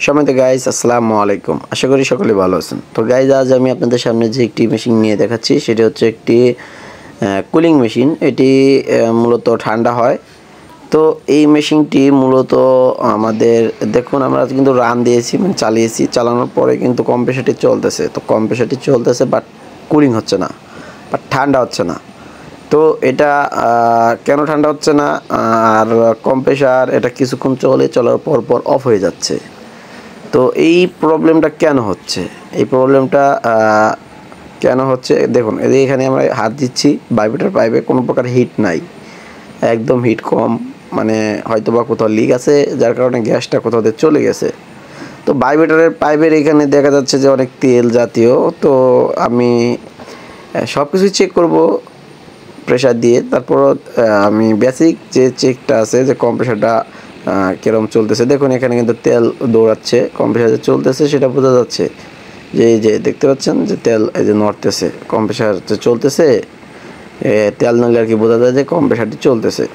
সম্মানিত গাইস, আসসালামু আলাইকুম। আশা করি সকলে ভালো আছেন। তো গাইস, আজ আমি আপনাদের সামনে যে একটি মেশিন নিয়ে দেখাচ্ছি সেটা হচ্ছে একটি কুলিং মেশিন। এটি মূলত ঠান্ডা হয়। তো এই মেশিনটি মূলত আমাদের দেখুন, আমরা কিন্তু রান দিয়েছি, মানে চালিয়েছি, চালানোর পরে কিন্তু কম্প্রেসারটি চলতেছে। তো কম্প্রেসারটি চলতেছে বাট কুলিং হচ্ছে না, বাট ঠান্ডা হচ্ছে না। তো এটা কেন ঠান্ডা হচ্ছে না? আর কম্প্রেসার এটা কিছুক্ষণ চলার পর অফ হয়ে যাচ্ছে। তো এই প্রবলেমটা কেন হচ্ছে? এই প্রবলেমটা কেন হচ্ছে দেখুন, এখানে আমরা হাত দিচ্ছি, ভাইব্রেটর পাইপে কোনো প্রকার হিট নাই, একদম হিট কম, মানে হয়তো বা কোথাও লিক আছে যার কারণে গ্যাসটা কোথাও চলে গেছে। তো ভাইব্রেটরের পাইপের এখানে দেখা যাচ্ছে যে অনেক তেল জাতীয়। তো আমি সব কিছুই চেক করব প্রেশার দিয়ে, তারপর আমি বেসিক যে চেকটা আছে যে কম্প্রেসারটা কিরম চলতেছে। দেখুন এখানে কিন্তু তেল দৌড়াচ্ছে, কম্প্রেসার যে চলতেছে সেটা বোঝা যাচ্ছে, যে এই যে দেখতে পাচ্ছেন যে তেল এই যে নড়তেছে, কম্প্রেসার যে চলতেছে, তেল নড়লে আর কি বোঝা যায় যে কম্প্রেসারটি চলতেছে।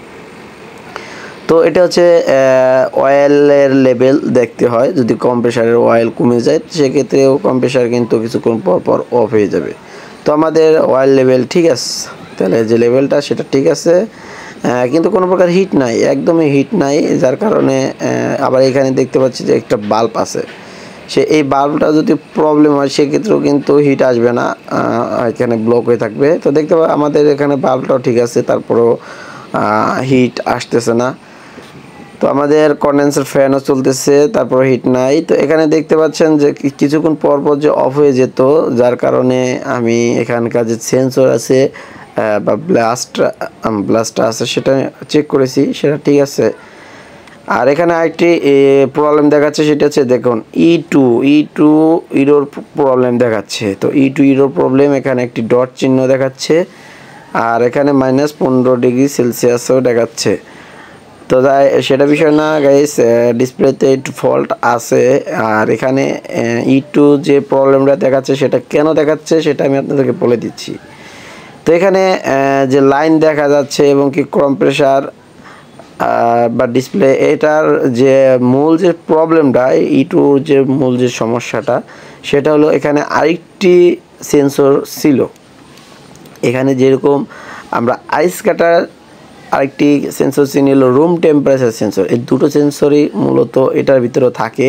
তো এটা হচ্ছে অয়েলের লেভেল দেখতে হয়। যদি কম্প্রেসারের অয়েল কমে যায় সেক্ষেত্রেও কম্প্রেসার কিন্তু কিছুক্ষণ পর অফ হয়ে যাবে। তো আমাদের অয়েল লেভেল ঠিক আছে, তেলের যে লেভেলটা সেটা ঠিক আছে, কিন্তু কোনো প্রকার হিট নাই, একদমই হিট নাই, যার কারণে আবার এখানে দেখতে পাচ্ছি যে একটা বাল্ব আছে। এই বাল্বটা যদি প্রবলেম হয় সেক্ষেত্রেও কিন্তু হিট আসবে না, এখানে ব্লক হয়ে থাকবে। তো দেখতে পাই আমাদের এখানে বাল্বটাও ঠিক আছে, তারপরেও হিট আসতেছে না। তো আমাদের কন্ডেন্সার ফ্যানও চলতেছে, তারপর হিট নাই। তো এখানে দেখতে পাচ্ছেন যে কিছুক্ষণ পর যে অফ হয়ে যেত, যার কারণে আমি এখানকার যে সেন্সর আছে বা ব্লাস্টটা আছে সেটা চেক করেছি, সেটা ঠিক আছে। আর এখানে আরেকটি প্রবলেম দেখাচ্ছে, সেটা হচ্ছে দেখুন ই টু ইরোর প্রবলেম দেখাচ্ছে। তো ই2 ইরোর প্রবলেম, এখানে একটি ডট চিহ্ন দেখাচ্ছে, আর এখানে -15°C দেখাচ্ছে। তো তাই সেটা বিষয় না গাইস, ডিসপ্লেতে একটু ফল্ট আছে। আর এখানে ই2 যে প্রবলেমটা দেখাচ্ছে সেটা কেন দেখাচ্ছে সেটা আমি আপনাদেরকে বলে দিচ্ছি। তো এখানে যে লাইন দেখা যাচ্ছে এবং কি কম্প্রেসার বা ডিসপ্লে, এটার যে মূল যে প্রবলেমটা, ই2 যে মূল যে সমস্যাটা সেটা হলো এখানে আরেকটি সেন্সর ছিল। এখানে যেরকম আমরা আইস কাটার আরেকটি সেন্সর চিনি হলো রুম টেম্পারেচার সেন্সর, এই দুটো সেন্সরই মূলত এটার ভিতরে থাকে।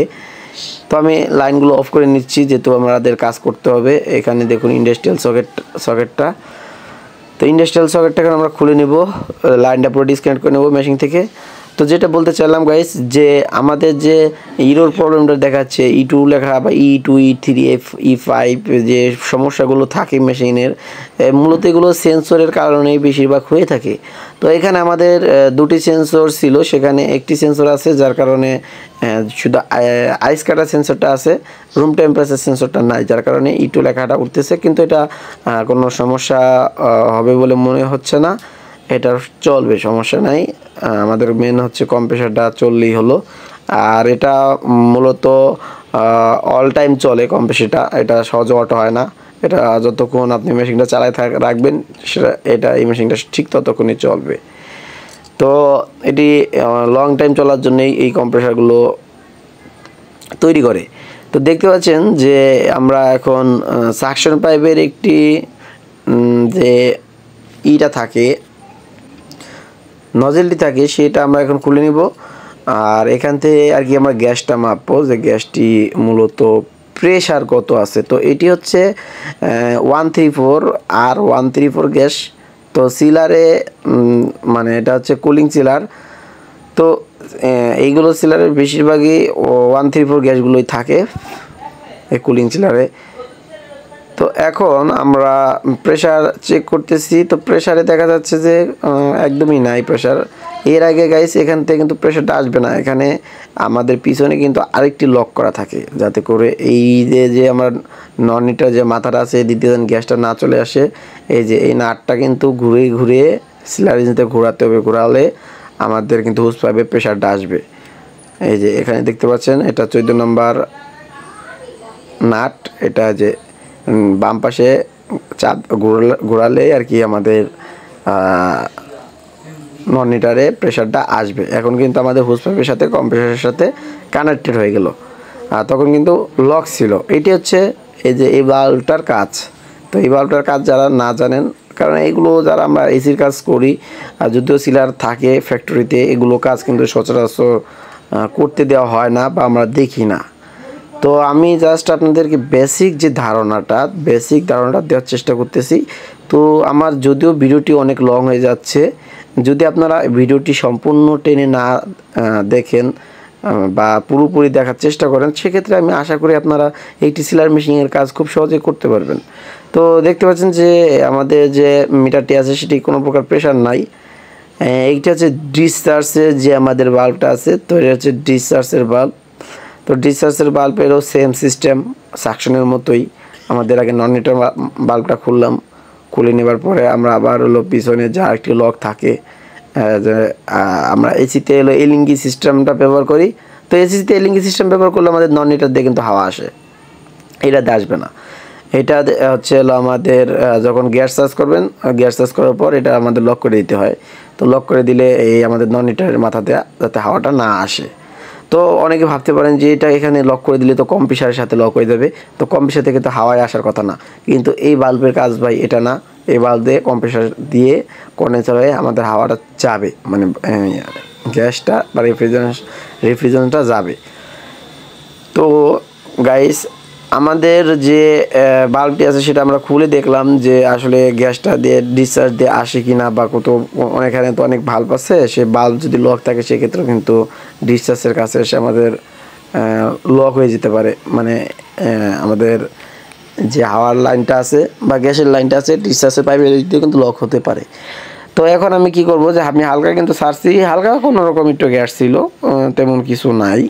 তো আমি লাইনগুলো অফ করে নিচ্ছি যেহেতু আমাদের কাজ করতে হবে। এখানে দেখুন ইন্ডাস্ট্রিয়াল সকেটটা, তো ইন্ডাস্ট্রিয়াল সকেটটাকে আমরা খুলে নেব, লাইনটা পুরো ডিসকানেক্ট করে নেব মেশিন থেকে। তো যেটা বলতে চাইলাম গাইস, যে আমাদের যে ইরোর প্রবলেমটা দেখাচ্ছে ই2 লেখা বা ই2 ই3 ই5 যে সমস্যাগুলো থাকে মেশিনের, মূলত এগুলো সেন্সরের কারণেই বেশিরভাগ হয়ে থাকে। তো এখানে আমাদের দুটি সেন্সর ছিল, সেখানে একটি সেন্সর আছে যার কারণে শুধু আইস কাটার সেন্সরটা আছে, রুম টেম্পারেচার সেন্সরটা নাই, যার কারণে ই2 লেখাটা উঠতেছে। কিন্তু এটা কোনো সমস্যা হবে বলে মনে হচ্ছে না, এটা চলবে, সমস্যা নাই। আমাদের মেন হচ্ছে কম্প্রেসারটা চললেই হলো। আর এটা মূলত অল টাইম চলে কম্প্রেসারটা, এটা সহজে অটো হয় না। এটা যতক্ষণ আপনি মেশিনটা চালায় রাখবেন সেটা এই মেশিনটা ঠিক ততক্ষণই চলবে। তো এটি লং টাইম চলার জন্যই এই কম্প্রেসারগুলো তৈরি করে। তো দেখতে পাচ্ছেন যে আমরা এখন সাকশন পাইপের একটি যে ইটা থাকে, নজেলটি থাকে, সেটা আমরা এখন খুলে নিব। আর এখান থেকে আর কি আমরা গ্যাসটা মাপবো, যে গ্যাসটি মূলত প্রেশার কত আছে। তো এটি হচ্ছে 134 গ্যাস। তো সিলারে মানে এটা হচ্ছে কুলিং সিলার। তো এইগুলো সিলারের বেশিরভাগই 134 গ্যাসগুলোই থাকে এই কুলিং সিলারে। তো এখন আমরা প্রেশার চেক করতেছি, তো প্রেশারে দেখা যাচ্ছে যে একদমই নাই প্রেশার। এর আগে গাইস এখান থেকে কিন্তু প্রেশারটা আসবে না, এখানে আমাদের পিছনে কিন্তু আরেকটি লক করা থাকে যাতে করে এই যে আমার নন হিটার যে মাথাটা আছে দ্বিতীয় গ্যাসটা না চলে আসে। এই যে এই নাটটা কিন্তু ঘুরিয়ে সিলারিতে ঘোরাতে হবে, ঘোরালে আমাদের কিন্তু হুস পাইপে প্রেশারটা আসবে। এই যে এখানে দেখতে পাচ্ছেন এটা 14 নম্বর নাট, এটা যে বাম পাশে চাপ ঘোরালে আর কি আমাদের নন হিটারে প্রেশারটা আসবে। এখন কিন্তু আমাদের হুস পাইপের সাথে কম্প্রেসারের সাথে কানেক্টেড হয়ে গেল। তখন কিন্তু লক ছিল। এটি হচ্ছে এই যে এই বাল্বটার কাজ। তো এই বাল্বটার কাজ যারা না জানেন, কারণ এইগুলো যারা আমরা এসির কাজ করি, আর যদিও সিলার থাকে ফ্যাক্টরিতে, এগুলো কাজ কিন্তু সচরাচর করতে দেওয়া হয় না বা আমরা দেখি না। তো আমি জাস্ট আপনাদেরকে বেসিক ধারণাটা দেওয়ার চেষ্টা করতেছি। তো আমার যদিও ভিডিওটি অনেক লং হয়ে যাচ্ছে, যদি আপনারা ভিডিওটি সম্পূর্ণ টেনে না দেখেন বা পুরোপুরি দেখার চেষ্টা করেন, সেক্ষেত্রে আমি আশা করি আপনারা এইটি সিলার মেশিনের কাজ খুব সহজে করতে পারবেন। তো দেখতে পাচ্ছেন যে আমাদের যে মিটারটি আছে সেটি কোনো প্রকার প্রেশার নাই। এইটা হচ্ছে ডিসচার্জের যে আমাদের বাল্বটা আছে, তো এটা হচ্ছে ডিসচার্জের বাল্ব। তো ডিসচার্জের বাল্বেরও সেম সিস্টেম, সাকশনের মতোই। আমাদের আগে নন নিউট্রাল বাল্বটা খুলে নেবার পরে আমরা আবার হলো পিছনে যা একটি লক থাকে, যে আমরা এসিতে হলো এলিঙ্গি সিস্টেমটা ব্যবহার করি। তো এসিতে এলিঙ্গি সিস্টেম ব্যবহার করলে আমাদের নন নিউট্রাল দিয়ে কিন্তু হাওয়া আসে, এটাতে আসবে না। এটা হচ্ছে হলো আমাদের যখন গ্যাস চার্জ করবেন, গ্যাস চার্জ করার পর এটা আমাদের লক করে দিতে হয়। তো লক করে দিলে এই আমাদের নন নিউট্রালের মাথাতে যাতে হাওয়াটা না আসে। তো অনেকে ভাবতে পারেন যে এটা এখানে লক করে দিলে তো কম্প্রেসারের সাথে লক হয়ে যাবে, তো কম্প্রেসার থেকে তো হাওয়ায় আসার কথা না। কিন্তু এই বাল্বের কাজ ভাই এটা না। এই বাল্ব দিয়ে কম্প্রেসার দিয়ে কন্ডেন্সার হয়ে আমাদের হাওয়াটা যাবে, মানে গ্যাসটা বা রেফ্রিজারেন্টটা যাবে। তো গাইস, আমাদের যে বাল্বটি আছে সেটা আমরা খুলে দেখলাম যে আসলে গ্যাসটা দিয়ে ডিসচার্জ দিয়ে আসে কি না, বা অনেকখানে তো অনেক বাল্ব আছে, সে বাল্ব যদি লক থাকে সেক্ষেত্রে কিন্তু ডিসচার্জের কাছে এসে আমাদের লক হয়ে যেতে পারে। মানে আমাদের যে হাওয়ার লাইনটা আছে বা গ্যাসের লাইনটা আছে, ডিসচার্জের পাইপের দিকে কিন্তু লক হতে পারে। তো এখন আমি কি করব, যে আমি হালকা কিন্তু সারছি, হালকা কোনো রকম একটু গ্যাস ছিল, তেমন কিছু নাই,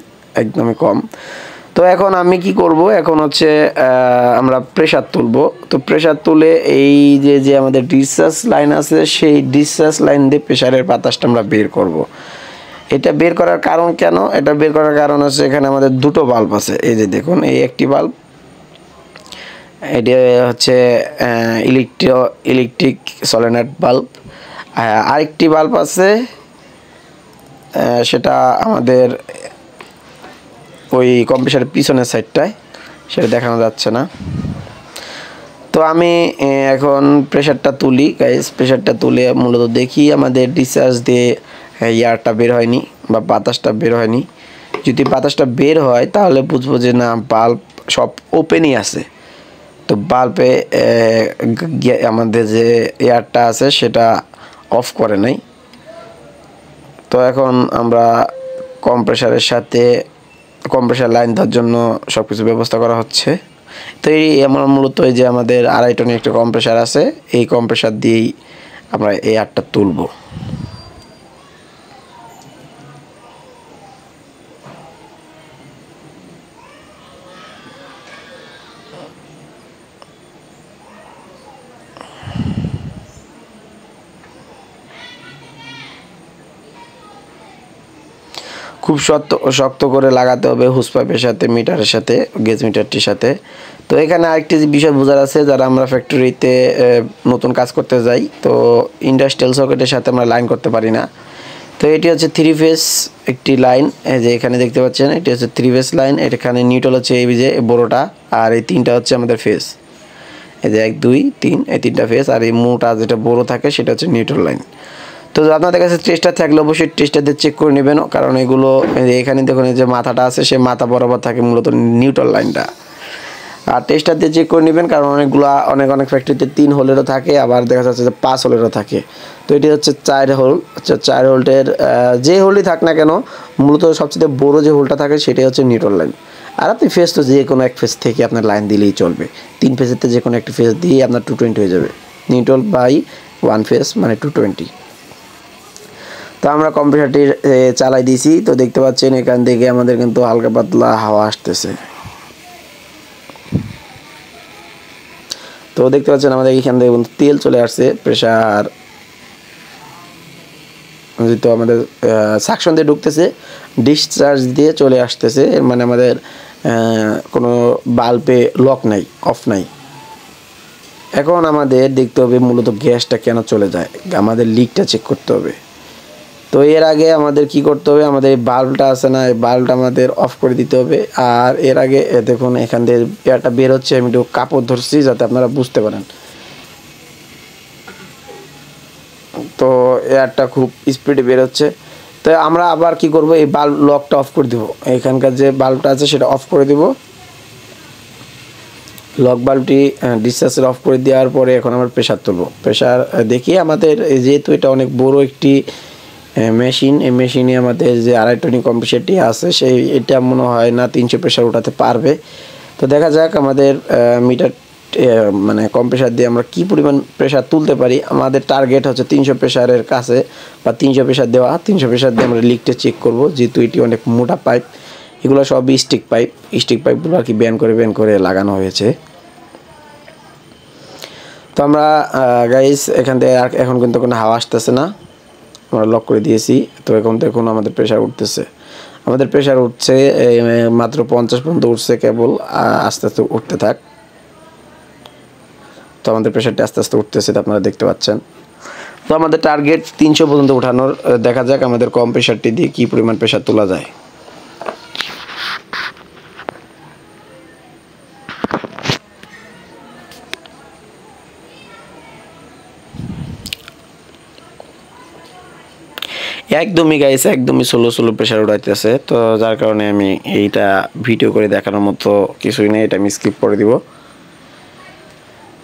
একদমই কম। তো এখন আমি কি করব, এখন হচ্ছে আমরা প্রেসার তুলব। তো প্রেসার তুলে এই যে আমাদের ডিসচার্জ লাইন আছে, সেই ডিসচার্জ লাইন দিয়ে প্রেসারের বাতাসটা আমরা বের করব। এটা বের করার কারণ কেন? এটা বের করার কারণ হচ্ছে এখানে আমাদের দুটো বাল্ব আছে। এই যে দেখুন, এই একটি বাল্ব, এটা হচ্ছে ইলেকট্রিক সলিনয়েড বাল্ব। আরেকটি বাল্ব আছে, সেটা আমাদের ওই কম্প্রেসারের পিছনের সাইডটায়, সেটা দেখানো যাচ্ছে না। তো আমি এখন প্রেসারটা তুলি গাইস। প্রেসারটা তুলে মূলত দেখি আমাদের ডিসচার্জ দিয়ে এয়ারটা বের হয়নি বা বাতাসটা বের হয়নি। যদি বাতাসটা বের হয় তাহলে বুঝবো যে না, বাল্ব সব ওপেনই আছে। তো বাল্বে আমাদের যে এয়ারটা আছে সেটা অফ করে নাই। তো এখন আমরা কম্প্রেসার লাইন দেওয়ার জন্য সব কিছু ব্যবস্থা করা হচ্ছে। তো আমরা মূলত এই যে আমাদের 2.5 টনের একটা কম্প্রেসার আছে, এই কম্প্রেসার দিয়েই আমরা এয়ারটা তুলব। খুব শক্ত করে লাগাতে হবে হুস পাইপের সাথে, মিটারের সাথে, গেজ মিটারটির সাথে। তো এখানে আরেকটি বিষয় বোঝার আছে, যারা আমরা ফ্যাক্টরিতে নতুন কাজ করতে যাই, তো ইন্ডাস্ট্রিয়াল সকেটের সাথে আমরা লাইন করতে পারি না। তো এটি হচ্ছে 3 ফেজ একটি লাইন, এই যে এখানে দেখতে পাচ্ছেন, এটি হচ্ছে 3 ফেজ লাইন। এখানে নিউট্রাল হচ্ছে এই যে বড়টা, আর এই 3টা হচ্ছে আমাদের ফেজ। এই যে 1 2 3, এই 3টা ফেজ, আর এই মোটা যেটা বড় থাকে সেটা হচ্ছে নিউট্রাল লাইন। তো আপনাদের কাছে টেস্টার থাকলে অবশ্যই টেস্টার দিয়ে চেক করে নেবেন, কারণ এগুলো এখানে দেখুন যে মাথাটা আছে, সে মাথা বরাবর থাকে মূলত নিউট্রাল লাইনটা। আর টেস্টার দিয়ে চেক করে নেবেন, কারণ অনেক ফ্যাক্টরিতে 3 হোলেরও থাকে, আবার দেখা যাচ্ছে যে 5 হোলেরও থাকে। তো এটি হচ্ছে 4 হোল। 4 হোল্টের যে হোলই থাক না কেন, মূলত সবচেয়ে বড় যে হোলটা থাকে সেটাই হচ্ছে নিউট্রাল লাইন। আর আপনি ফেজ তো যে কোনো এক ফেজ থেকে আপনার লাইন দিলেই চলবে। 3 ফেজেতে যে কোনো একটা ফেজ দিয়ে আপনার 220 হয়ে যাবে। নিউট্রাল বাই 1 ফেজ মানে 220। তো আমরা কম্প্রেসারটি চালাই দিয়েছি। তো দেখতে পাচ্ছেন এখান থেকে আমাদের কিন্তু হালকা পাতলা হাওয়া আসতেছে। তো দেখতে পাচ্ছেন আমাদের এখান থেকে তেল চলে আসছে, প্রেসার যেহেতু আমাদের সাকশন দিয়ে ঢুকতেছে, ডিসচার্জ দিয়ে চলে আসতেছে, এর মানে আমাদের কোনো বাল্বে লক নাই, অফ নাই। এখন আমাদের দেখতে হবে মূলত গ্যাসটা কেন চলে যায়, আমাদের লিকটা চেক করতে হবে। তো এর আগে আমাদের কি করতে হবে, আমাদের এই বাল্বটা আছে না, এই বাল্বটা আমাদের অফ করে দিতে হবে। আর এর আগে দেখুন এখান থেকে এয়ারটা বের হচ্ছে, আমি একটু কাপড় ধরছি যাতে আপনারা বুঝতে পারেন। তো এয়ারটা খুব স্পিডে বের হচ্ছে। তো আমরা আবার কি করব, এই বাল্ব লকটা অফ করে দেব, এখানকার যে বাল্বটা আছে সেটা অফ করে দেব। লক বাল্বটি ডিসচার্জের অফ করে দেওয়ার পরে এখন আমরা প্রেশার তুলব। প্রেশার দেখি আমাদের যেহেতু এটা অনেক বড় একটি মেশিন, এই মেশিনে আমাদের যে 2.5 টনি কম্প্রেসারটি আছে সেই এটা মনে হয় না 300 প্রেশার উঠাতে পারবে। তো দেখা যাক আমাদের মিটার মানে কম্প্রেসার দিয়ে আমরা কি পরিমাণ প্রেশার তুলতে পারি। আমাদের টার্গেট হচ্ছে 300 প্রেশারের কাছে বা 300 প্রেশার দেওয়া। 300 প্রেশার দিয়ে আমরা লিকটা চেক করব, যেহেতু এটি অনেক মোটা পাইপ, এগুলো সব স্টিক পাইপগুলো আর কি ব্যান করে লাগানো হয়েছে। তো আমরা গাইস এখান থেকে এখন কিন্তু কোনো হাওয়া আসতেছে না, আমরা লক করে দিয়েছি। তো এখন দেখুন আমাদের প্রেশার উঠতেছে, আমাদের প্রেশার উঠছে মাত্র 50 পর্যন্ত উঠছে কেবল, আস্তে আস্তে উঠতে থাক। তো আমাদের প্রেশারটা আস্তে আস্তে উঠতেছে, আপনারা দেখতে পাচ্ছেন। তো আমাদের টার্গেট 300 পর্যন্ত উঠানোর। দেখা যাক আমাদের কম প্রেশারটি দিয়ে কি পরিমাণ প্রেশার তোলা যায়। একদমই গাইস, একদমই স্লো প্রেশার উঠাইতেছে। তো যার কারণে আমি এইটা ভিডিও করে দেখানোর মতো কিছুই নেই, এটা আমি স্কিপ করে দিব।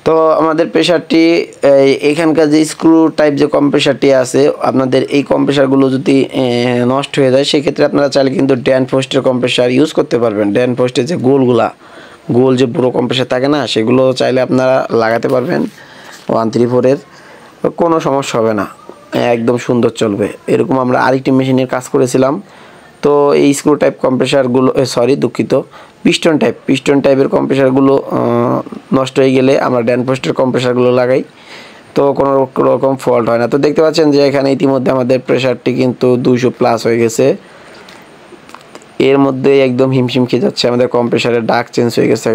তো আমাদের প্রেশারটি এখানকার যে স্ক্রু টাইপ যে কম্প্রেসারটি আছে, আপনাদের এই কম্প্রেসারগুলো যদি নষ্ট হয়ে যায় সেক্ষেত্রে আপনারা চাইলে কিন্তু ড্যান ফোস্টের কম্প্রেসার ইউজ করতে পারবেন। ড্যান ফোস্টের যে গোল যে পুরো কম্প্রেসার থাকে না, সেগুলো চাইলে আপনারা লাগাতে পারবেন 134-এর, কোনো সমস্যা হবে না, একদম সুন্দর চলবে। এরকম আমরা আরেকটি মেশিনের কাজ করেছিলাম। তো এই স্ক্রু টাইপ কম্প্রেসারগুলো পিস্টন টাইপের কম্প্রেসারগুলো নষ্ট হয়ে গেলে আমরা ড্যান পোস্টের কম্প্রেসারগুলো লাগাই, তো কোনো রকম ফল্ট হয় না। তো দেখতে পাচ্ছেন যে এখানে ইতিমধ্যে আমাদের প্রেশারটি কিন্তু 200+ হয়ে গেছে। এর মধ্যে একদম হিমশিম খেয়ে যাচ্ছে, আমাদের কম্প্রেসারের ডাক চেঞ্জ হয়ে গেছে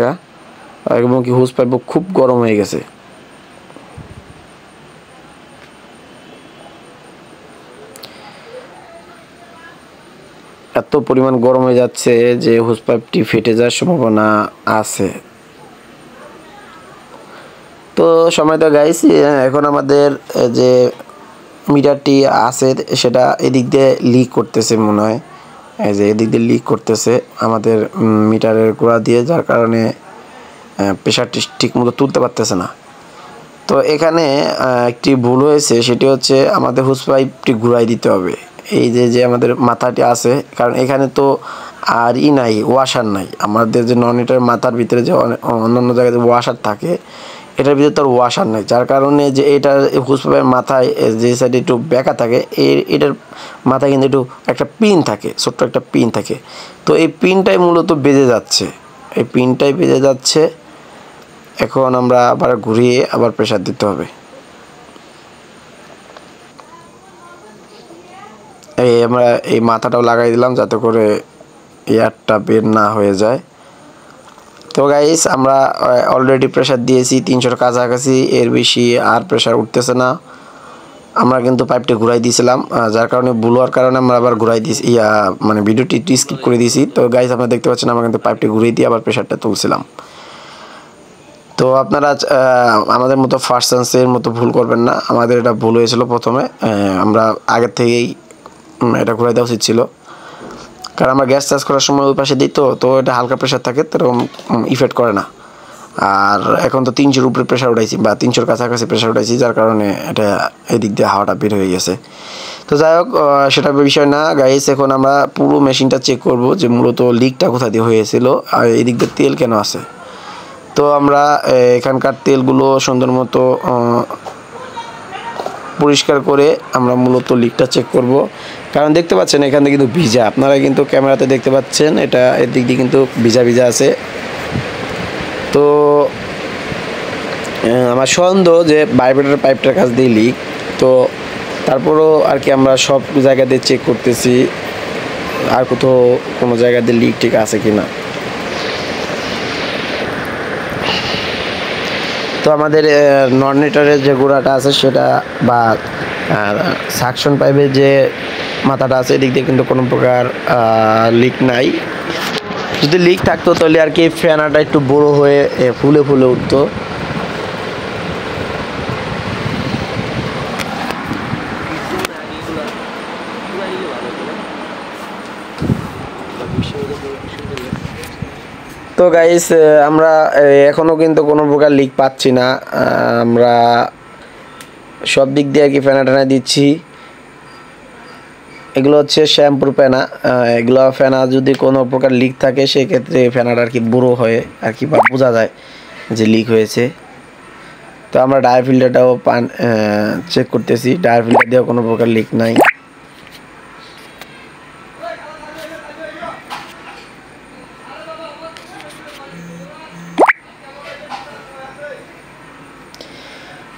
এবং কি হুজ পাইপ খুব গরম হয়ে গেছে। এত পরিমাণ গরম হয়ে যাচ্ছে যে হুজ পাইপটি ফেটে যাওয়ার সম্ভাবনা আছে। তো সময় তো গাইস, এখন আমাদের যে মিটারটি আছে সেটা এদিক দিয়ে লিক করতেছে মনে হয়, এই যে এদিক দিয়ে লিক করতেছে আমাদের মিটারের গোড়া দিয়ে, যার কারণে প্রেশারটি ঠিকমতো তুলতে পারতেছে না। তো এখানে একটি ভুল হয়েছে, সেটি হচ্ছে আমাদের হুজ পাইপটি ঘুরাই দিতে হবে। এই যে আমাদের মাথাটি আছে, কারণ এখানে তো আর নাই, ওয়াশার নাই। আমাদের যে নন এটার মাথার ভিতরে যে অন্যান্য জায়গায় ওয়াশার থাকে, এটার ভিতরে তো ওয়াশার নাই, যার কারণে যে এটার হুজ পাইপের মাথায় যে সাইডে একটু বেঁকা থাকে, এটার মাথায় কিন্তু একটু একটা পিন থাকে, ছোট্ট একটা পিন থাকে। তো এই পিনটাই মূলত বেজে যাচ্ছে, এখন আমরা আবার ঘুরিয়ে আবার প্রেশার দিতে হবে। আমরা এই মাথাটাও লাগাই দিলাম যাতে করে এয়ারটা বের না হয়ে যায়। তো গাইস আমরা অলরেডি প্রেশার দিয়েছি 300-এর কাছাকাছি, এর বেশি আর প্রেশার উঠতেছে না। আমরা কিন্তু পাইপটি ঘুরাই দিয়েছিলাম, যার কারণে ভুল হওয়ার কারণে আমরা আবার ঘুরাই দিয়েছি, মানে ভিডিওটি স্কিপ করে দিয়েছি। তো গাইস আপনারা দেখতে পাচ্ছেন আমরা কিন্তু পাইপটি ঘুরিয়ে দিয়ে আবার প্রেশারটা তুলছিলাম। তো আপনারা আমাদের মতো ফার্স্ট চান্সের মতো ভুল করবেন না, আমাদের এটা ভুল হয়েছিল প্রথমে, আমরা আগের থেকেই এটা ঘুরাই দেওয়া উচিত ছিল, কারণ আমরা গ্যাস চার্জ করার সময় ওই পাশে দিই, তো এটা হালকা প্রেশার থাকে, তো এরকম ইফেক্ট করে না। আর এখন তো 300-এর উপরে প্রেশার উঠাইছি বা 300-এর কাছাকাছি প্রেশার উঠাইছি, যার কারণে এটা এদিক দিয়ে হাওয়াটা বের হয়ে গেছে। তো যাই হোক, সেটা বিষয় না গাইস, এখন আমরা পুরো মেশিনটা চেক করব যে মূলত লিকটা কোথা দিয়ে হয়েছিল আর এদিক দিয়ে তেল কেন আছে। তো আমরা এখানকার তেলগুলো সুন্দর মতো পরিষ্কার করে আমরা মূলত লিকটা চেক করব, কারণ দেখতে পাচ্ছেন এখানে কিন্তু ভিজা, আপনারা কিন্তু ক্যামেরাতে দেখতে পাচ্ছেন এটা এর দিক দিয়ে কিন্তু ভিজা আছে। তো আমার সন্দেহ যে ভাইব্রেটর পাইপটার কাছ দিয়ে লিক, তো তারপরও আর কি আমরা সব জায়গাতে চেক করতেছি আর কোথাও কোনো জায়গাতে লিক ঠিক আছে কিনা। তো আমাদের নর্নেটারের যে গোড়াটা আছে সেটা বা সাকশন পাইপের যে মাথাটা আছে এদিক দিয়ে কিন্তু কোনো প্রকার লিক নাই। যদি লিক থাকতো তাহলে আর কি ফ্যানাটা একটু বড় হয়ে ফুলে ফুলে উঠতো। তো গাইস আমরা এখনও কিন্তু কোনো প্রকার লিক পাচ্ছি না। আমরা সব দিক দিয়ে আর কি ফেনা টেনা দিচ্ছি। এগুলো হচ্ছে শ্যাম্পুর ফেনা। এগুলো ফেনা যদি কোনো প্রকার লিক থাকে সেক্ষেত্রে ফেনাটা আর কি বুড়ো হয়ে আর কি বোঝা যায় যে লিক হয়েছে। তো আমরা ডায়ার ফিল্টারটাও চেক করতেছি, ডায়ার ফিল্টার দিয়েও কোনো প্রকার লিক নাই।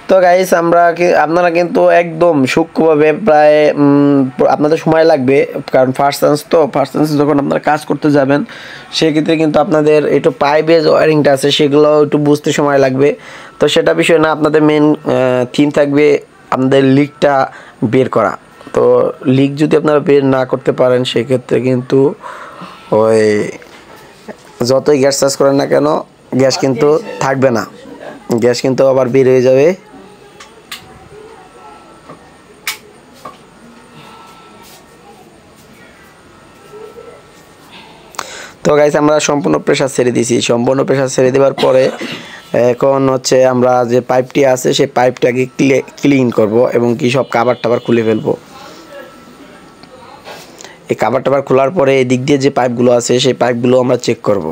তো গাইস আপনারা কিন্তু একদম সূক্ষ্মভাবে প্রায় আপনাদের সময় লাগবে, কারণ ফার্স্ট চান্স যখন আপনারা কাজ করতে যাবেন সেক্ষেত্রে কিন্তু আপনাদের একটু পাইপের যে ওয়ারিংটা আছে সেগুলো একটু বুঝতে সময় লাগবে। তো সেটা বিষয় না, আপনাদের মেন থিম থাকবে আপনাদের লিকটা বের করা। তো লিক যদি আপনারা বের না করতে পারেন সেক্ষেত্রে কিন্তু ওই যতই গ্যাস চার্জ করেন না কেন গ্যাস কিন্তু থাকবে না, গ্যাস কিন্তু আবার বের হয়ে যাবে। তো গাইস আমরা সম্পূর্ণ প্রেসার ছেড়ে দিয়েছি। সম্পূর্ণ প্রেসার ছেড়ে দেওয়ার পরে এখন হচ্ছে আমরা যে পাইপটি আছে সেই পাইপটাকে ক্লিন করব এবং কি সব কাভার টাভার খুলে ফেলবো। এই কাভার টাভার খোলার পরে এদিক দিয়ে যে পাইপগুলো আছে সেই পাইপগুলো আমরা চেক করব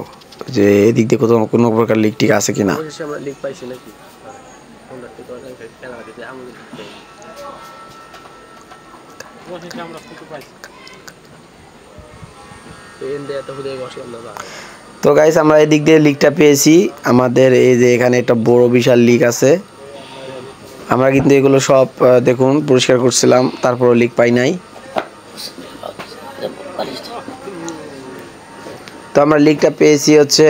যে এদিক দিয়ে কোনো প্রকার লিক টিক আছে কিনা। তো গাইস আমরা এদিক দিয়ে লিকটা পেয়েছি। আমাদের এই যে এখানে একটা বড় বিশাল লিক আছে, আমরা কিন্তু এগুলো সব দেখুন পরিষ্কার করছিলাম, তারপরও লিক পাই নাই। তো আমরা লিকটা পেয়েছি হচ্ছে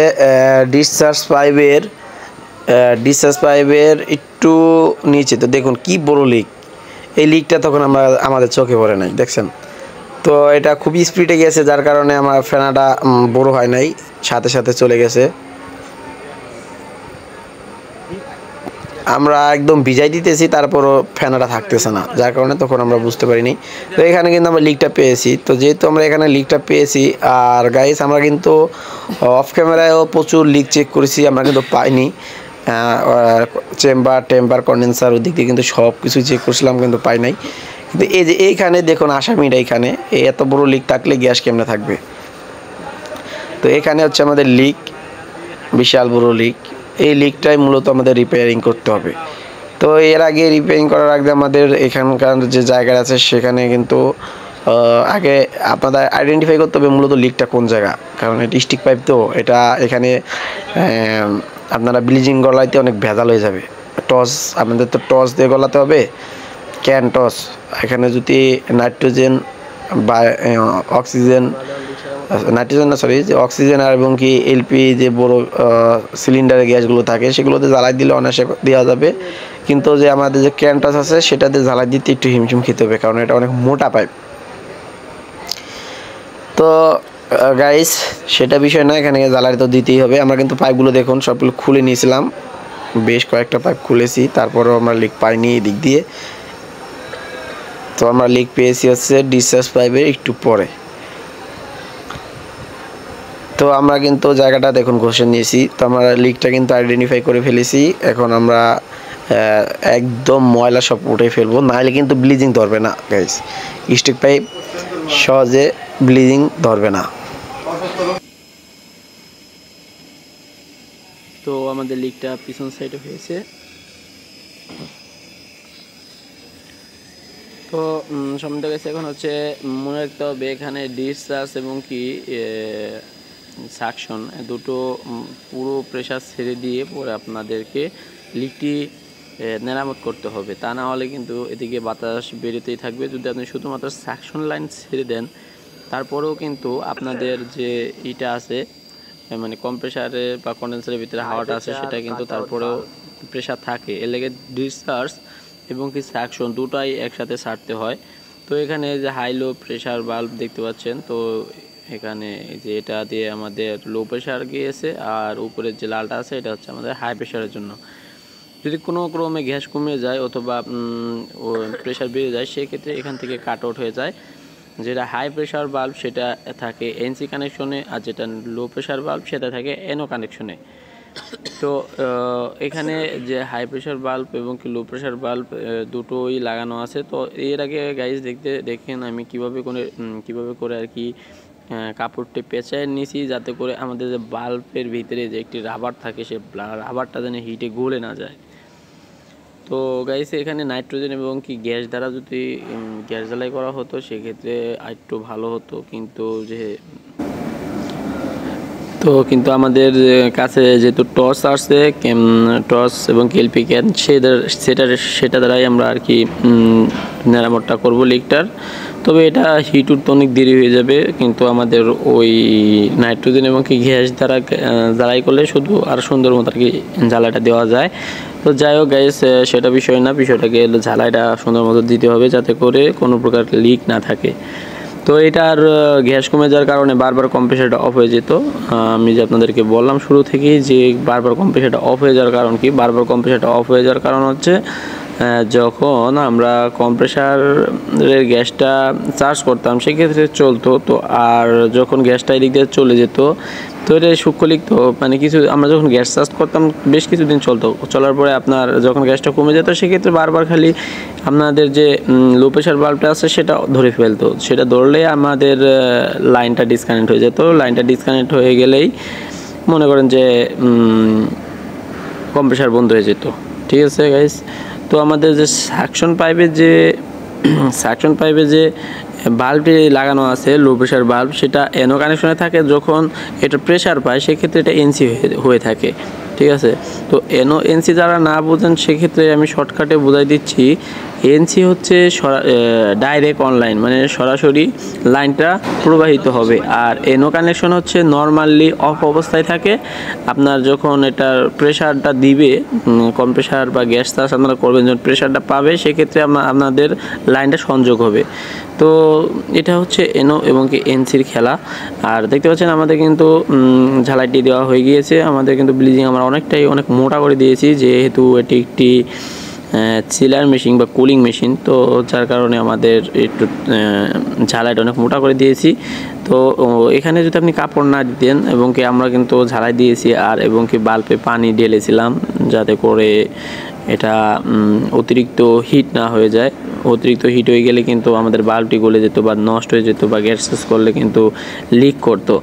ডিসচার্জ পাইপের একটু নিচে। তো দেখুন কি বড় লিক, এই লিকটা তখন আমাদের চোখে পড়ে নাই, দেখছেন। তো এটা খুবই স্পিডে গেছে যার কারণে আমার ফেনাটা বড় হয় নাই, সাথে সাথে চলে গেছে। আমরা একদম ভিজাই দিতেছি তারপরও ফ্যানাটা থাকতেছে না, যার কারণে তখন আমরা বুঝতে পারিনি। তো এখানে কিন্তু আমরা লিকটা পেয়েছি। তো যেহেতু আমরা এখানে লিকটা পেয়েছি, আর গাইস আমরা কিন্তু অফ ক্যামেরায়ও প্রচুর লিক চেক করেছি, আমরা কিন্তু পাইনি। টেম্পার কন্ডেন্সার ওদিক দিয়ে কিন্তু সব কিছু চেক করছিলাম কিন্তু পাই নাই। কিন্তু এই যে এইখানে দেখুন আসামিটা, এখানে এত বড় লিক থাকলে গ্যাস কেমনে থাকবে। তো এখানে হচ্ছে আমাদের লিক, বিশাল বড় লিক। এই লিকটাই মূলত আমাদের রিপেয়ারিং করতে হবে। তো এর আগে রিপেয়ারিং করার আগে আমাদের এখানকার যে জায়গা আছে সেখানে কিন্তু আগে আপনাদের আইডেন্টিফাই করতে হবে মূলত লিকটা কোন জায়গা, কারণ এটা স্টিক পাইপ, তো এটা এখানে আপনারা ব্লিচিং গলাইতে অনেক ভেজাল হয়ে যাবে। আপনাদের তো টস দিয়ে গলাতে হবে, ক্যান টস। এখানে যদি নাইট্রোজেন বা যে অক্সিজেন আর এবং কি এলপি যে বড় সিলিন্ডারের গ্যাসগুলো থাকে সেগুলোতে জ্বালাই দিলে অনায়াসে দেওয়া যাবে, কিন্তু যে আমাদের যে ক্যানটাস আছে সেটাতে জ্বালাই দিতে একটু হিমশিম খেতে হবে, কারণ এটা অনেক মোটা পাইপ। তো গাইস সেটা বিষয় না, এখানে জ্বালাই তো দিতেই হবে। আমরা কিন্তু পাইপগুলো দেখুন সবগুলো খুলে নিয়েছিলাম, বেশ কয়েকটা পাইপ খুলেছি, তারপরেও আমরা লিক পাইনি এদিক দিয়ে। তো আমরা লিক পেয়েছি হচ্ছে ডিসচার্জ পাইপের একটু পরে। তো আমরা কিন্তু জায়গাটা দেখুন ঘষে নিয়েছি। তো আমরা লিকটা কিন্তু আইডেন্টিফাই করে ফেলেছি। এখন আমরা একদম ময়লা সব উঠে ফেলবো, নাহলে কিন্তু ব্লিচিং ধরবে না গাইস। স্টিক পাইপ সহজে ব্লিচিং ধরবে না। তো আমাদের লিকটা পিছন সাইডে হয়েছে। তো সম্বন্ধে গেছে এখন হচ্ছে মনে রাখতে হবে এখানে ডিসচার্জ এবং কি সাকশন দুটো পুরো প্রেসার ছেড়ে দিয়ে পরে আপনাদেরকে লিকটি মেরামত করতে হবে, তা না হলে কিন্তু এদিকে বাতাস বেরোতেই থাকবে। যদি আপনি শুধুমাত্র সাকশন লাইন ছেড়ে দেন তারপরেও কিন্তু আপনাদের যে ইটা আছে মানে কম্প্রেসারে বা কন্ডেন্সারের ভিতরে হাওয়াটা আছে সেটা কিন্তু তারপরেও প্রেসার থাকে। এর লেগে ডিসচার্জ এবং কি সাকশন দুটাই একসাথে ছাড়তে হয়। তো এখানে যে হাই লো প্রেশার বাল্ব দেখতে পাচ্ছেন, তো এখানে যে এটা দিয়ে আমাদের লো প্রেশার গিয়েছে, আর উপরের যে লালটা আছে এটা হচ্ছে আমাদের হাই প্রেশারের জন্য। যদি কোনো ক্রমে গ্যাস কমে যায় অথবা প্রেশার বেড়ে যায়, সেক্ষেত্রে এখান থেকে কাট আউট হয়ে যায়। যেটা হাই প্রেশার বাল্ব সেটা থাকে এনসি কানেকশনে, আর যেটা লো প্রেশার বাল্ব সেটা থাকে এনও কানেকশনে। তো এখানে যে হাই প্রেশার বাল্ব এবং কি লো প্রেশার বাল্ব দুটোই লাগানো আছে। তো এর আগে গাইজ দেখেন আমি কিভাবে করে আর কি কাপড়টি পেঁচায় নিয়েছি, যাতে করে আমাদের যে বাল্বের ভিতরে যে একটি রাবার থাকে, সে রাবারটা যেন হিটে গলে না যায়। তো গাইস এখানে নাইট্রোজেন এবং কি গ্যাস দ্বারা যদি গ্যাস জ্বালাই করা হতো সেক্ষেত্রে একটু ভালো হতো, কিন্তু আমাদের কাছে যেহেতু টর্চ আসছে, টর্চ এবং কেলপি ক্যান, সেটা দ্বারাই আমরা আর কি মেরামতটা করব লিকটার। তবে এটা হিট উঠতে অনেক দেরি হয়ে যাবে, কিন্তু আমাদের ওই নাইট্রোজেন এবং কি গ্যাস দ্বারা জ্বালাই করলে শুধু আর সুন্দর মতো আর কি জ্বালাইটা দেওয়া যায়। তো যাই হোক গাইস, সেটা বিষয় না, বিষয়টাকে জ্বালাইটা সুন্দর মতো দিতে হবে যাতে করে কোনো প্রকার লিক না থাকে। তো এটার গ্যাস কমে যাওয়ার কারণে বারবার কম্প্রেসারটা অফ হয়ে যেত। আমি যে আপনাদেরকে বললাম শুরু থেকেই যে বারবার কম্প্রেসারটা অফ হয়ে যাওয়ার কারণ কি, বারবার কম্প্রেসারটা অফ হয়ে যাওয়ার কারণ হচ্ছে যখন আমরা কম্প্রেসারের গ্যাসটা চার্জ করতাম সেক্ষেত্রে চলতো, তো আর যখন গ্যাসটা এদিক দিয়ে চলে যেত তো এটা সূক্ষ্ম লিক। তো মানে আমরা যখন গ্যাস চার্জ করতাম বেশ কিছুদিন চলার পরে আপনার যখন গ্যাসটা কমে যেত সেক্ষেত্রে বারবার খালি আপনাদের যে লো প্রেশার বাল্বটা আছে সেটা ধরে ফেলতো। সেটা ধরলে আমাদের লাইনটা ডিসকানেক্ট হয়ে যেত। লাইনটা ডিসকানেক্ট হয়ে গেলেই মনে করেন যে কম্প্রেসার বন্ধ হয়ে যেত। ঠিক আছে গাইস, তো আমাদের যে সাকশন পাইপে যে বাল্বটি লাগানো আছে লো প্রেশার বাল্ব, সেটা এনও কানেকশনে থাকে। যখন এটা প্রেশার পায় সেক্ষেত্রে এটা এনসি হয়ে থাকে। ঠিক আছে, তো এনসি যারা না বোঝেন সেক্ষেত্রে আমি শর্টকাটে বোঝাই দিচ্ছি। এনসি হচ্ছে ডাইরেক্ট অনলাইন, মানে সরাসরি লাইনটা প্রবাহিত হবে, আর এনও কানেকশন হচ্ছে নর্মালি অফ অবস্থায় থাকে। আপনার যখন এটার প্রেশারটা দিবে, কম্প্রেসার বা গ্যাস চার্জ আপনারা করবেন, যখন প্রেশারটা পাবে সেক্ষেত্রে আপনাদের লাইনটা সংযোগ হবে। তো এটা হচ্ছে এনও এবং কি এনসির খেলা। আর দেখতে পাচ্ছেন আমাদের কিন্তু ঝালাইটি দেওয়া হয়ে গিয়েছে। আমাদের কিন্তু ব্লিচিং আমরা অনেক মোটা করে দিয়েছি, যেহেতু এটি একটি চিলার মেশিন বা কুলিং মেশিন, তো যার কারণে আমাদের একটু ঝালাইটা অনেক মোটা করে দিয়েছি। তো এখানে যদি আপনি কাপড় না দিতেন, এবং কি আমরা কিন্তু ঝালাই দিয়েছি আর এবং কি বাল্বে পানি ঢেলেছিলাম যাতে করে এটা অতিরিক্ত হিট না হয়ে যায়। অতিরিক্ত হিট হয়ে গেলে কিন্তু আমাদের বাল্বটি গলে যেত বা নষ্ট হয়ে যেত, বা গ্যাস শেষ করলে কিন্তু লিক করতো।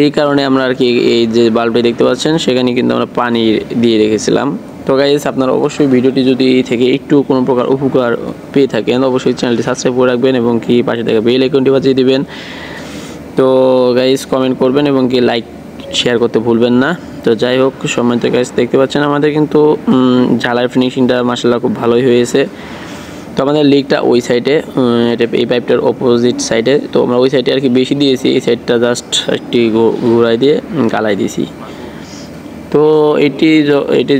এই কারণে আমরা আর কি এই যে বাল্বটি দেখতে পাচ্ছেন সেখানে কিন্তু আমরা পানি দিয়ে রেখেছিলাম। তো গাইস, আপনারা অবশ্যই ভিডিওটি যদি থেকে একটু কোনো প্রকার উপকার পেয়ে থাকেন অবশ্যই চ্যানেলটি সাবস্ক্রাইব করে রাখবেন এবং কি পাশে থাকা বেল আইকনটি বাজিয়ে দিবেন। তো গাইস কমেন্ট করবেন এবং কি লাইক শেয়ার করতে ভুলবেন না। তো যাই হোক, সম্মানিত গাইস দেখতে পাচ্ছেন আমাদের কিন্তু ঝালাইয়ের ফিনিশিংটা মাশাআল্লাহ খুব ভালোই হয়েছে। তো আমাদের লিকটা ওই সাইডে, এটা এই পাইপটার অপোজিট সাইডে, তো আমরা ওই সাইডে আর কি বেশি দিয়েছি, এই সাইডটা জাস্ট একটি ঘুরাই দিয়ে গালাই দিয়েছি। তো এটি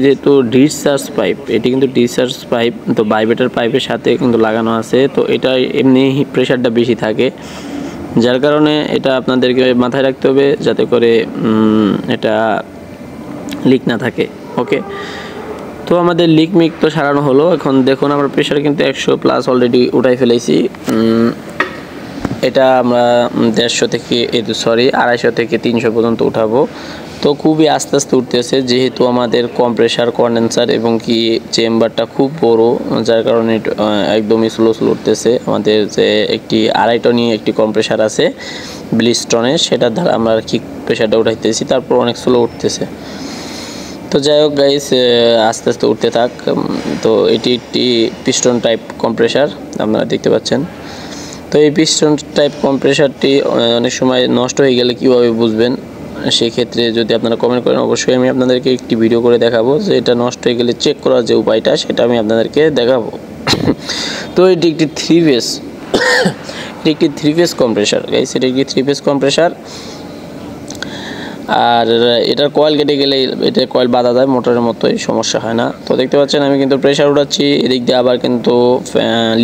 যেহেতু ডিসচার্জ পাইপ, এটি কিন্তু ডিসচার্জ পাইপ, তো ভাইব্রেটর পাইপের সাথে কিন্তু লাগানো আছে। তো এটা এমনি প্রেশারটা বেশি থাকে, যার কারণে এটা আপনাদেরকে মাথায় রাখতে হবে যাতে করে এটা লিক না থাকে। ওকে, তো আমাদের লিক মিক তো সারানো হলো। এখন দেখুন আমরা প্রেশার কিন্তু 100+ অলরেডি উঠাই ফেলেছি। এটা আমরা 250 থেকে 300 পর্যন্ত উঠাবো। তো খুবই আস্তে আস্তে উঠতেছে, যেহেতু আমাদের কম্প্রেসার কন্ডেন্সার এবং কি চেম্বারটা খুব বড়, যার কারণে একদমই স্লো উঠতেছে। আমাদের যে একটি 2.5 টনি একটি কম্প্রেসার আছে ব্লিস্টনের, সেটার দ্বারা আমরা আর কি প্রেশারটা উঠাইতেছি, তারপর অনেক স্লো উঠতেছে। তো যাই হোক গাইস, আস্তে আস্তে উঠতে থাক। তো এটি একটি পিস্টন টাইপ কম্প্রেসার আপনারা দেখতে পাচ্ছেন। তো এই পিস্টন টাইপ কম্প্রেসারটি অনেক সময় নষ্ট হয়ে গেলে কীভাবে বুঝবেন, সেক্ষেত্রে যদি আপনারা কমেন্ট করেন অবশ্যই আমি আপনাদেরকে একটি ভিডিও করে দেখাবো, যে এটা নষ্ট হয়ে গেলে চেক করার যে উপায়টা সেটা আমি আপনাদেরকে দেখাবো। তো এটি একটি 3 ফেজ কম্প্রেসার গাইস, এটি একটি 3 ফেজ কম্প্রেসার। আর এটার কয়েল কেটে গেলে এটা কয়েল বাধা দেয়, মোটরের মতোই, সমস্যা হয় না। তো দেখতে পাচ্ছেন আমি কিন্তু প্রেশার উঠাচ্ছি, এদিক দিয়ে আবার কিন্তু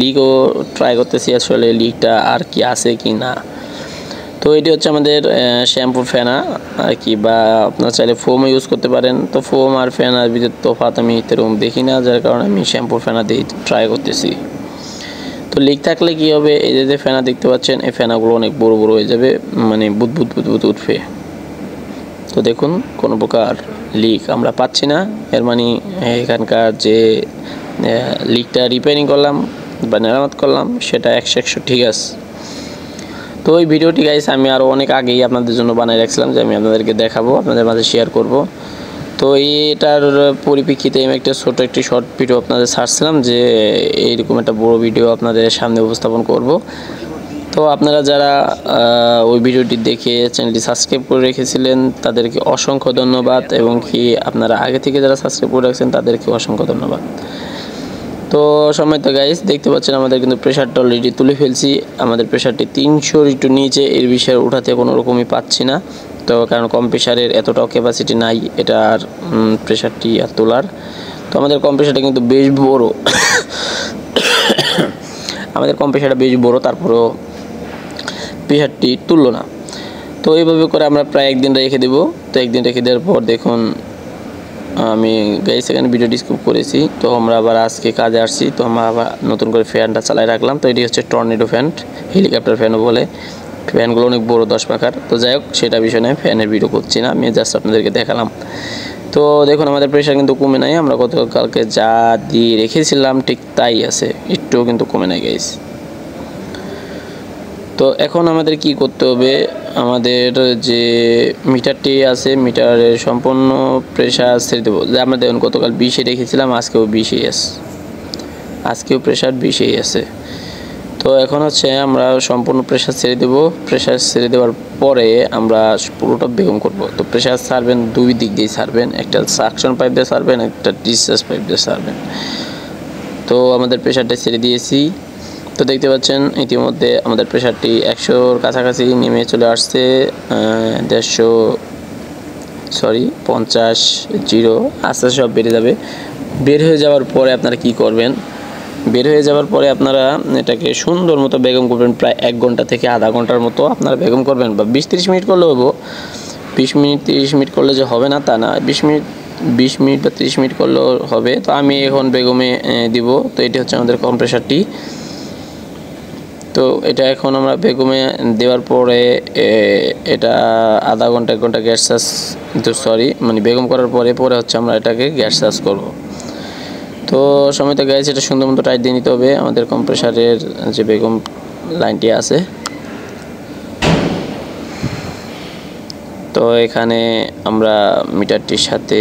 লিকও ট্রাই করতেছি, আসলে লিকটা আর কি আছে কি না। তো এটি হচ্ছে আমাদের শ্যাম্পুর ফেনা আর কি, বা আপনার চাইলে ফোমও ইউজ করতে পারেন। তো ফোম আর ফেনার ভিতরে তফাৎ আমি এরকম দেখি না, যার কারণে আমি শ্যাম্পুর ফেনা দিয়ে ট্রাই করতেছি। তো লিক থাকলে কি হবে, এই যে ফেনা দেখতে পাচ্ছেন, এই ফেনাগুলো অনেক বড় বড় হয়ে যাবে, মানে বুদবুদ বুদবুদ উঠবে। তো দেখুন কোনো প্রকার লিক আমরা পাচ্ছি না, এর মানে এখানকার যে লিকটা রিপেয়ারিং করলাম বা মেরামত করলাম সেটা 100 ঠিক আছে। তো এই ভিডিওটি গাইস আমি আরও অনেক আগেই আপনাদের জন্য বানিয়ে রাখছিলাম, যে আমি আপনাদেরকে দেখাবো, আপনাদের মাঝে শেয়ার করব। তো এটার পরিপ্রেক্ষিতে আমি ছোট একটি শর্ট ভিডিও আপনাদের ছাড়ছিলাম, যে এইরকম একটা বড় ভিডিও আপনাদের সামনে উপস্থাপন করব। তো আপনারা যারা ওই ভিডিওটি দেখে চ্যানেলটি সাবস্ক্রাইব করে রেখেছিলেন তাদেরকে অসংখ্য ধন্যবাদ, এবং কি আপনারা আগে থেকে যারা সাবস্ক্রাইব করে রাখছেন তাদেরকে অসংখ্য ধন্যবাদ। তো সম্মানিত গাইস দেখতে পাচ্ছেন আমাদের কিন্তু প্রেশারটা অলরেডি তুলে ফেলছি। আমাদের প্রেশারটি 300 একটু নিচে, এর বিষয়ে উঠাতে কোনো রকমই পাচ্ছি না। তো কারণ কম্প্রেসারের এতটাও ক্যাপাসিটি নাই এটার প্রেশারটি আর তোলার। তো আমাদের কম্প্রেসারটা কিন্তু বেশ বড় আমাদের কম্প্রেসারটা বেশ বড়, তারপরেও প্রেশারটি তুললো না। তো এইভাবে করে আমরা প্রায় একদিন রেখে দেব। তো একদিন রেখে দেওয়ার পর দেখুন আমি গাইস এখানে ভিডিও স্কিপ করেছি। তো আমরা আবার আজকে কাজে আসছি, তো আমরা আবার নতুন করে ফ্যানটা চালাই রাখলাম। তো এটি হচ্ছে টর্নেডো ফ্যান, হেলিকপ্টার ফ্যানও বলে। ফ্যানগুলো অনেক বড় 10 পাখার। তো যাই হোক সেটা বিষয় নয়, ফ্যানের ভিডিও করছি না, আমি জাস্ট আপনাদেরকে দেখালাম। তো দেখুন আমাদের প্রেশার কিন্তু কমে নাই, আমরা গতকালকে যা দিয়ে রেখেছিলাম ঠিক তাই আছে, একটুও কিন্তু কমে নাই গাইস। তো এখন আমাদের কি করতে হবে, আমাদের যে মিটারটি আছে মিটারের সম্পূর্ণ প্রেশার ছেড়ে দেবো। যে আমরা দেখুন গতকাল 20-এ রেখেছিলাম, আজকেও 20-এই আছে, আজকেও প্রেশার 20-এই আছে। তো এখন হচ্ছে আমরা সম্পূর্ণ প্রেশার ছেড়ে দেবো। প্রেশার ছেড়ে দেওয়ার পরে আমরা পুরোটা বেগম করব। তো প্রেশার ছাড়বেন দুই দিক দিয়ে ছাড়বেন, একটা সাকশন পাইপ দিয়ে ছাড়বেন, একটা ডিসচার্জ পাইপ দিয়ে ছাড়বেন। তো আমাদের প্রেশারটা ছেড়ে দিয়েছি। তো দেখতে পাচ্ছেন ইতিমধ্যে আমাদের প্রেশারটি 100-র কাছাকাছি নেমে চলে আসছে, 50 0 আস্তে আস্তে সব বেড়ে যাবে। বের হয়ে যাওয়ার পরে আপনারা কি করবেন, বের হয়ে যাওয়ার পরে আপনারা এটাকে সুন্দর মতো বেগম করবেন, প্রায় 1 ঘন্টা থেকে আধা ঘন্টার মতো আপনারা বেগম করবেন, বা 20-30 মিনিট করলে হবো। 20 মিনিট 30 মিনিট করলে যে হবে না তা না, 20 মিনিট বা 30 মিনিট করলেও হবে। তো আমি এখন বেগমে দিব। তো এটি হচ্ছে আমাদের কম্প্রেসারটি। তো এটা এখন আমরা বেগমে দেওয়ার পরে এটা আধা ঘন্টা 1 ঘন্টা গ্যাস চার্জ, মানে বেগম করার পরে হচ্ছে আমরা এটাকে গ্যাস চার্জ করব। তো সময় তো গ্যাস এটা সুন্দর মতো টাইট দিয়ে নিতে হবে আমাদের কম্প্রেসারের যে বেগম লাইনটি আছে। তো এখানে আমরা মিটারটির সাথে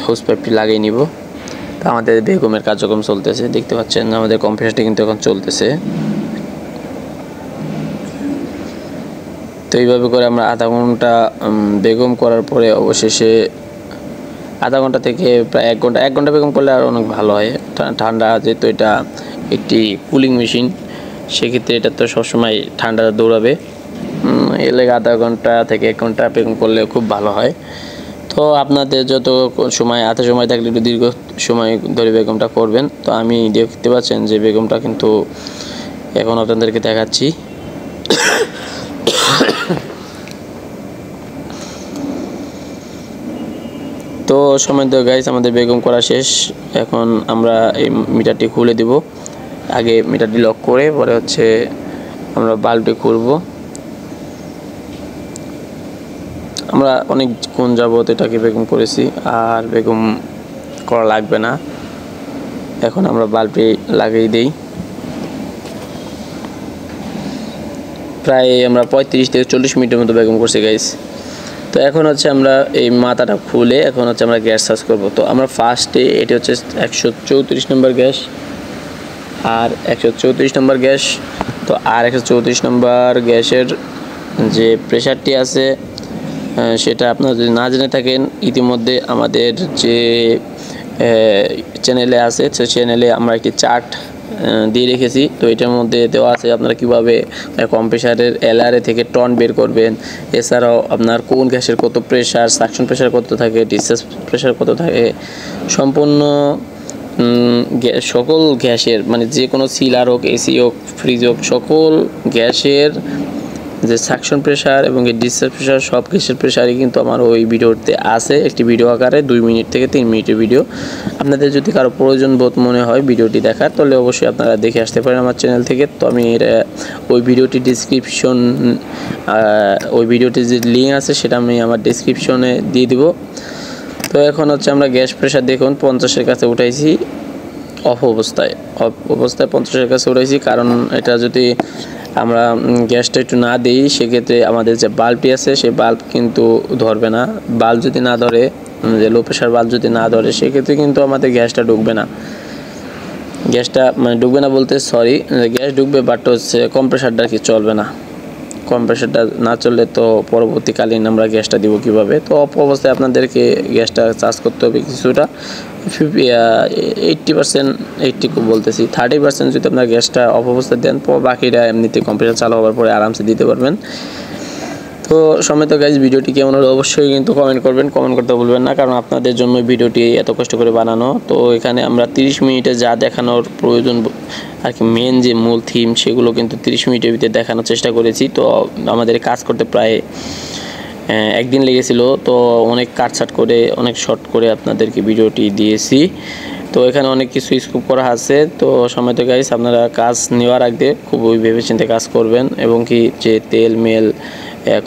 হোস পাইপটি লাগিয়ে নিব। তো আমাদের বেগমের কার্যক্রম চলতেছে, দেখতে পাচ্ছেন আমাদের কম্প্রেসারটি কিন্তু এখন চলতেছে। তো এইভাবে করে আমরা আধা ঘন্টা বেগম করার পরে অবশেষে আধা ঘন্টা থেকে প্রায় 1 ঘন্টা বেগম করলে আর অনেক ভালো হয়। ঠান্ডা যেহেতু এটা একটি কুলিং মেশিন, সেক্ষেত্রে এটা তো সবসময় ঠান্ডা দৌড়াবে, এর লেগে আধা ঘন্টা থেকে 1 ঘন্টা বেগম করলে খুব ভালো হয়। তো আপনাদের যত সময় হাতে সময় থাকলে একটু দীর্ঘ সময় ধরে বেগমটা করবেন। তো আমি দেখতে পাচ্ছেন যে বেগমটা কিন্তু এখন আপনাদেরকে দেখাচ্ছি। তো সময় তো গাইস আমাদের বেগম করা শেষ। এখন আমরা এই মিটারটি খুলে দিব, আগে মিটারটি লক করে পরে হচ্ছে আমরা বাল্বটি খুলব। আমরা অনেকক্ষণ যাবত এটাকে বেগম করেছি, আর বেগম করা লাগবে না। এখন আমরা বাল্বটি লাগিয়ে দেই। প্রায় আমরা 35 থেকে 40 মিনিটের মতো বেগম করছি গাইস। তো এখন হচ্ছে আমরা এই মাথাটা খুলে এখন হচ্ছে আমরা গ্যাস চার্জ করব। তো আমরা ফার্স্টে এটি হচ্ছে 134 নম্বর গ্যাস, আর 134 নম্বর গ্যাস। তো আর 134 নম্বর গ্যাসের যে প্রেশারটি আছে সেটা আপনারা যদি না জেনে থাকেন, ইতিমধ্যে আমাদের যে চ্যানেলে আছে, সেই চ্যানেলে আমরা একটি চার্ট দিয়ে রেখেছি। তো এটার মধ্যে দেওয়া আছে আপনারা কীভাবে কম্প্রেসারের এলআরএ থেকে টন বের করবেন, এছাড়াও আপনার কোন গ্যাসের কত প্রেশার, সাকশন প্রেশার কত থাকে, ডিসচার্জ প্রেশার কত থাকে, সম্পূর্ণ সকল গ্যাসের মানে যে কোনো সিলার হোক, এসি হোক, ফ্রিজ হোক, সকল গ্যাসের যে সাকশন প্রেশার এবং ডিসচার্জ প্রেশার সব গ্যাসের প্রেশারই কিন্তু আমার ওই ভিডিওতে আছে, একটি ভিডিও আকারে 2 মিনিট থেকে 3 মিনিটের ভিডিও। আপনাদের যদি কারো প্রয়োজন বোধ মনে হয় ভিডিওটি দেখার, তাহলে অবশ্যই আপনারা দেখে আসতে পারেন আমার চ্যানেল থেকে। তো আমি ওই ভিডিওটি ডিসক্রিপশন, ওই ভিডিওটির যে লিঙ্ক আছে সেটা আমি আমার ডিসক্রিপশনে দিয়ে দিব। তো এখন হচ্ছে আমরা গ্যাস প্রেশার দেখুন 50-এর কাছে উঠাইছি, অফ অবস্থায় 50-এর কাছে উঠাইছি, কারণ এটা যদি আমরা গ্যাসটা একটু না দিই সেক্ষেত্রে আমাদের যে বাল্বটি আছে সেই বাল্ব কিন্তু ধরবে না। বাল্ব যদি না ধরে, যে লো প্রেশার বাল্ব যদি না ধরে সেক্ষেত্রে কিন্তু আমাদের গ্যাসটা ঢুকবে না। গ্যাসটা মানে ঢুকবে না বলতে সরি, গ্যাস ঢুকবে বাট হচ্ছে কম্প্রেসারটা কি চলবে না। কম্প্রেসারটা না চললে তো পরবর্তীকালীন আমরা গ্যাসটা দিব কিভাবে। তো অফ অবস্থায় আপনাদেরকে গ্যাসটা চার্জ করতে হবে কিছুটা 80%, 80 বলতেছি 30% যদি আপনার গ্যাসটা অফ অবস্থায় দেন, বাকিটা এমনিতে কম্প্রেসার চালু হওয়ার পরে আরামসে দিতে পারবেন। তো সমেত গাইজ ভিডিওটি কেমন হলো অবশ্যই কিন্তু কমেন্ট করবেন, কমেন্ট করতে ভুলবেন না, কারণ আপনাদের জন্য ভিডিওটি এত কষ্ট করে বানানো। তো এখানে আমরা 30 মিনিটে যা দেখানোর প্রয়োজন আর কি, মেন যে মূল থিম সেগুলো কিন্তু 30 মিনিটের ভিতরে দেখানোর চেষ্টা করেছি। তো আমাদের কাজ করতে প্রায় একদিন লেগেছিল। তো অনেক কাটছাট করে, অনেক শর্ট করে আপনাদেরকে ভিডিওটি দিয়েছি। তো এখানে অনেক কিছু স্কুপ করা আছে। তো সময়ত গাইস আপনারা কাজ নেওয়ার আগে খুবই ভেবেচিন্তে কাজ করবেন, এবং কি যে তেল মেল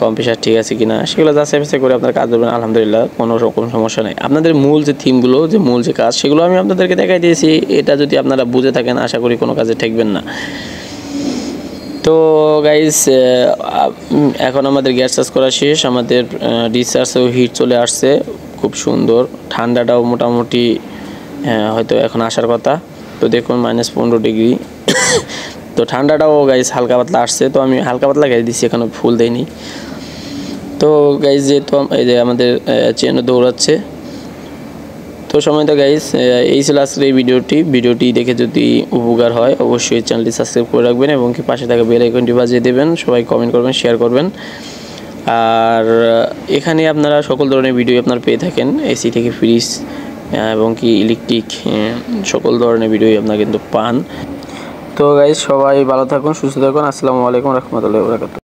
কম্প্রেসার ঠিক আছে কিনা সেগুলো যাচাই বাছাই করে আপনারা কাজ করবেন। আলহামদুলিল্লাহ কোনো রকম সমস্যা নেই। আপনাদের মূল যে থিমগুলো, যে মূল যে কাজ, সেগুলো আমি আপনাদেরকে দেখাই দিয়েছি। এটা যদি আপনারা বুঝে থাকেন আশা করি কোনো কাজে ঠেকবেন না। তো গাইস এখন আমাদের গ্যাস চার্জ করা শেষ, আমাদের ডিসচার্জেও হিট চলে আসছে খুব সুন্দর। ঠান্ডাটাও মোটামুটি হয়তো এখন আসার কথা। তো দেখুন -15 ডিগ্রি। তো ঠান্ডাটাও গাইস হালকা পাতলা আসছে। তো আমি হালকা পাতলা গ্যাস দিচ্ছি, এখনও ফুল দেয়নি। তো গাইস যেহেতু এই যে আমাদের চেনও দৌড়াচ্ছে। তো সময় তো গাইস এই ছিল আজকের এই ভিডিওটি দেখে যদি উপকার হয় অবশ্যই চ্যানেলটি সাবস্ক্রাইব করে রাখবেন, এবং কি পাশে থাকা বেল আইকনটি বাজিয়ে দেবেন। সবাই কমেন্ট করবেন, শেয়ার করবেন। আর এখানে আপনারা সকল ধরনের ভিডিও আপনারা পেয়ে থাকেন, এসি থেকে ফ্রিজ এবং কি ইলেকট্রিক সকল ধরনের ভিডিও আপনারা কিন্তু পান। তো গাইস সবাই ভালো থাকুন, সুস্থ থাকুন। আসসালামু আলাইকুম রহমতুল্লাহি ওয়া বারাকাতুহু।